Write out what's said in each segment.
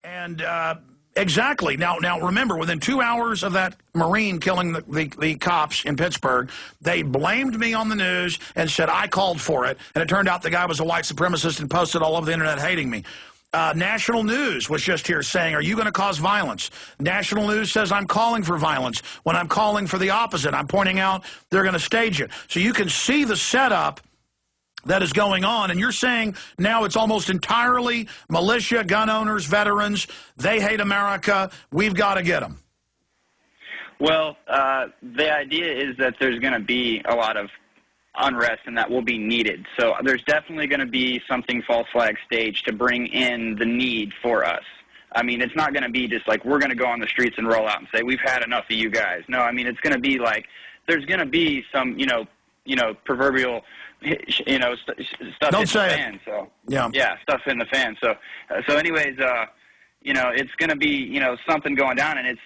And exactly. Now, remember, within 2 hours of that Marine killing the cops in Pittsburgh, they blamed me on the news and said I called for it. And it turned out the guy was a white supremacist and posted all over the internet hating me. National News was just here saying, are you going to cause violence? National News says I'm calling for violence when I'm calling for the opposite. I'm pointing out they're going to stage it. So you can see the setup that is going on, and you're saying now it's almost entirely militia, gun owners, veterans. They hate America. We've got to get them. Well, the idea is that there's going to be a lot of unrest, and that will be needed. So there's definitely going to be something false flag staged to bring in the need for us. I mean, it's not going to be just like we're going to go on the streets and roll out and say we've had enough of you guys. No, I mean it's going to be like there's going to be some, proverbial, stuff in the fan. So yeah, stuff in the fan. So anyways, it's going to be something going down, and it's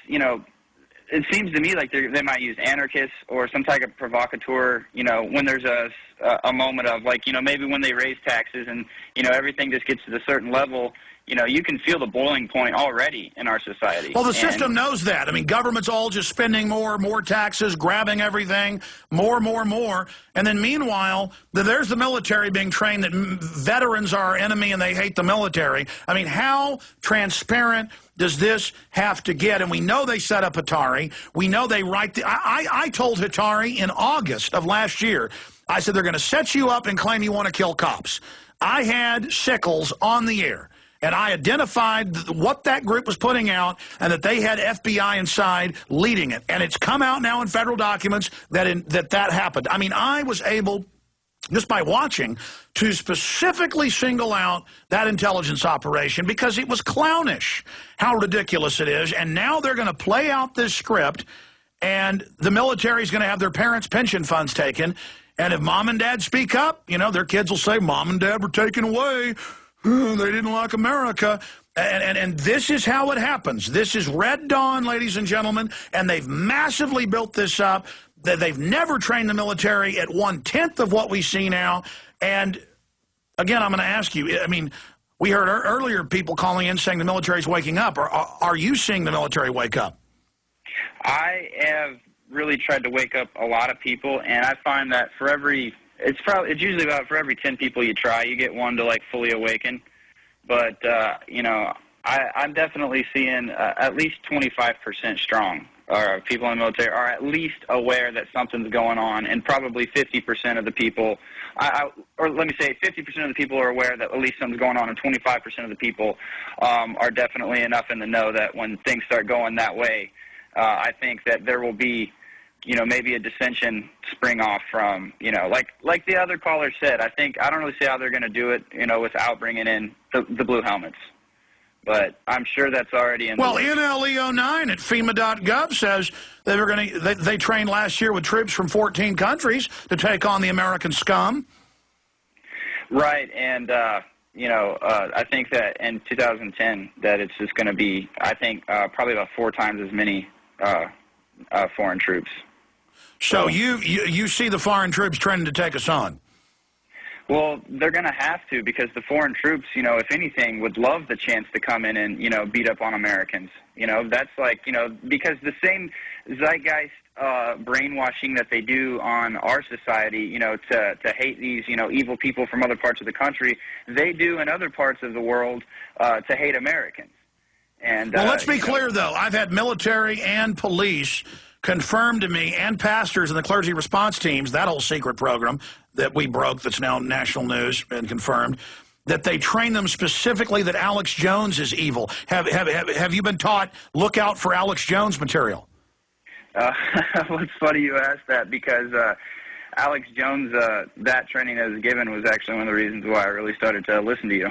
it seems to me like they might use anarchists or some type of provocateur, when there's a moment of like, maybe when they raise taxes and, everything just gets to a certain level, you can feel the boiling point already in our society. Well, the system knows that. I mean, government's all just spending more taxes, grabbing everything, more. And then meanwhile, there's the military being trained that veterans are our enemy and they hate the military. I mean, how transparent does this have to get? And we know they set up Hatari. We know they write I told Hatari in August of last year, I said they're going to set you up and claim you want to kill cops. I had Sickles on the air, and I identified what that group was putting out and that they had FBI inside leading it. And it's come out now in federal documents that happened. I mean, I was able, just by watching, to specifically single out that intelligence operation because it was clownish how ridiculous it is. And now they're going to play out this script, and the military is going to have their parents' pension funds taken. And if mom and dad speak up, their kids will say, Mom and Dad were taken away. They didn't like America. And this is how it happens. This is Red Dawn, ladies and gentlemen, and they've massively built this up. They've never trained the military at 1/10 of what we see now. And, again, I'm going to ask you, I mean, we heard earlier people calling in saying the military's waking up. Are you seeing the military wake up? I have really tried to wake up a lot of people, and I find that it's usually about for every 10 people you try, you get one to like fully awaken. But I'm definitely seeing at least 25% strong. People in the military are at least aware that something's going on, and probably 50% of the people, or let me say 50% of the people are aware that at least something's going on, and 25% of the people are definitely enough in the know that when things start going that way, I think that there will be, maybe a dissension spring off from, like the other caller said. I don't really see how they're going to do it, without bringing in the blue helmets. But I'm sure that's already in. Well, NLE09 at FEMA.gov says they trained last year with troops from 14 countries to take on the American scum. Right, and I think that in 2010 that it's just going to be, I think, probably about 4 times as many foreign troops. So you see the foreign troops trending to take us on? Well, they're going to have to, because the foreign troops, if anything, would love the chance to come in and, beat up on Americans. That's like, because the same zeitgeist brainwashing that they do on our society, to hate these, evil people from other parts of the country, they do in other parts of the world to hate Americans. And well, let's be clear, though. I've had military and police confirmed to me, and pastors and the clergy response teams, that whole secret program that we broke that's now national news and confirmed, that they train them specifically that Alex Jones is evil. Have you been taught, look out for Alex Jones material? Well, it's funny you asked that, because Alex Jones, that training that was given was actually one of the reasons why I really started to listen to you.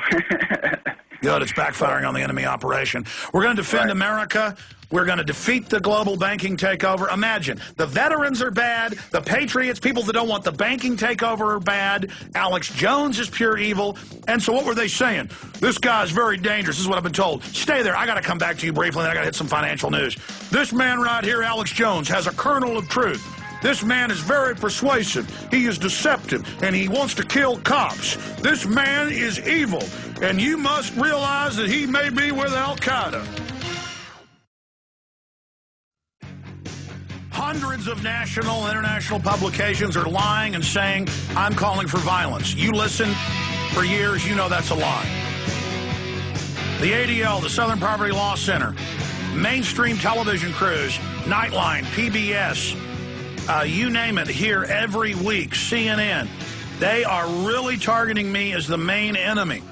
Good. It's backfiring on the enemy operation. We're going to defend America. We're going to defeat the global banking takeover. Imagine, the veterans are bad. The patriots, people that don't want the banking takeover, are bad. Alex Jones is pure evil. And so what were they saying? This guy's very dangerous. This is what I've been told. Stay there. I got to come back to you briefly, and I got to hit some financial news. This man right here, Alex Jones, has a kernel of truth. This man is very persuasive. He is deceptive, and he wants to kill cops. This man is evil, and you must realize that he may be with Al-Qaeda. Hundreds of national and international publications are lying and saying, I'm calling for violence. You listen for years, you know that's a lie. The ADL, the Southern Poverty Law Center, mainstream television crews, Nightline, PBS, you name it, here every week, CNN. They are really targeting me as the main enemy.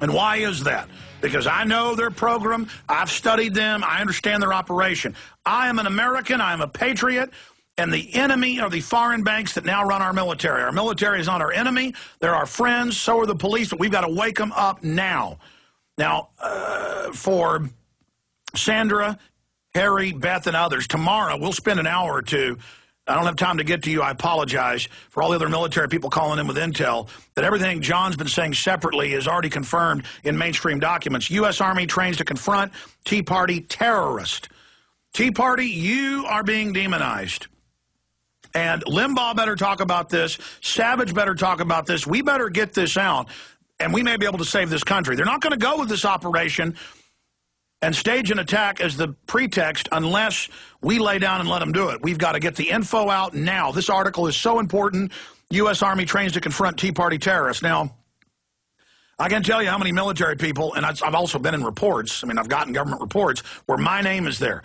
And why is that? Because I know their program, I've studied them, I understand their operation. I am an American, I am a patriot, and the enemy are the foreign banks that now run our military. Our military is not our enemy, they're our friends, so are the police, but we've got to wake them up now. Now, for Sandra, Harry, Beth, and others, tomorrow we'll spend an hour or two. I don't have time to get to you. I apologize for all the other military people calling in with intel that everything John's been saying separately is already confirmed in mainstream documents. U.S. Army trains to confront Tea Party terrorist. Tea Party, you are being demonized. And Limbaugh better talk about this. Savage better talk about this. We better get this out, and we may be able to save this country. They're not going to go with this operation and stage an attack as the pretext unless we lay down and let them do it. We've got to get the info out now. This article is so important. U.S. Army trains to confront Tea Party terrorists. Now, I can tell you how many military people, and I've also been in reports, I mean, I've gotten government reports where my name is there.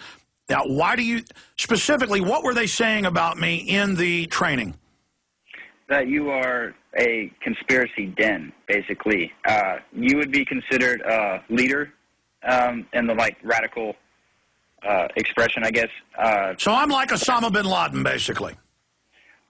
Now, why do you, specifically, what were they saying about me in the training? That you are a conspiracy den, basically. You would be considered a leader in the, radical expression, I guess. So I'm like Osama bin Laden, basically.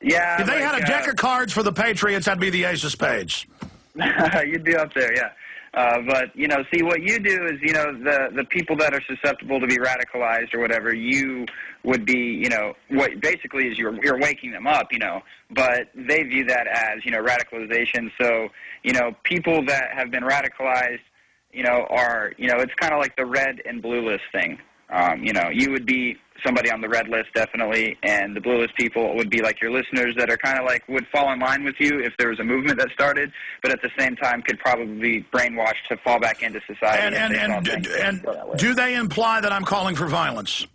Yeah. If they had a deck of cards for the Patriots, I'd be the ace of spades. You'd be up there, yeah. But, see, what you do is, the people that are susceptible to be radicalized or whatever, you would be, what basically is you're waking them up, but they view that as, radicalization. So, people that have been radicalized, are, it's kind of like the red and blue list thing. You would be somebody on the red list, definitely, and the blue list people would be like your listeners that are kind of would fall in line with you if there was a movement that started, but at the same time could probably be brainwashed to fall back into society. And do they imply that I'm calling for violence?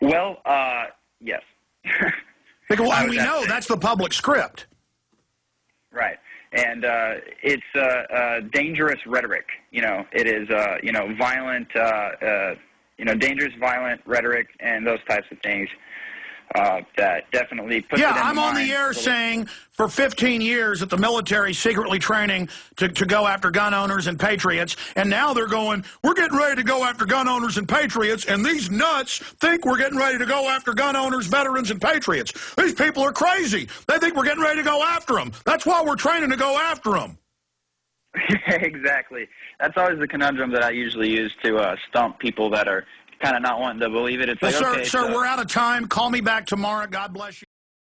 Well, yes. Because we know that's the public script. Right. And it's dangerous rhetoric. It is violent, dangerous, violent rhetoric, and those types of things that definitely puts it in I'm the on mind. the air saying for 15 years that the military secretly training to go after gun owners and patriots, and now they're going, we're getting ready to go after gun owners and patriots, and these nuts think we're getting ready to go after gun owners, veterans, and patriots. These people are crazy. They think we're getting ready to go after them. That's why we're training to go after them. Exactly. That's always the conundrum that I usually use to stump people that are kind of not wanting to believe it. It's Sir, we're out of time. Call me back tomorrow. God bless you.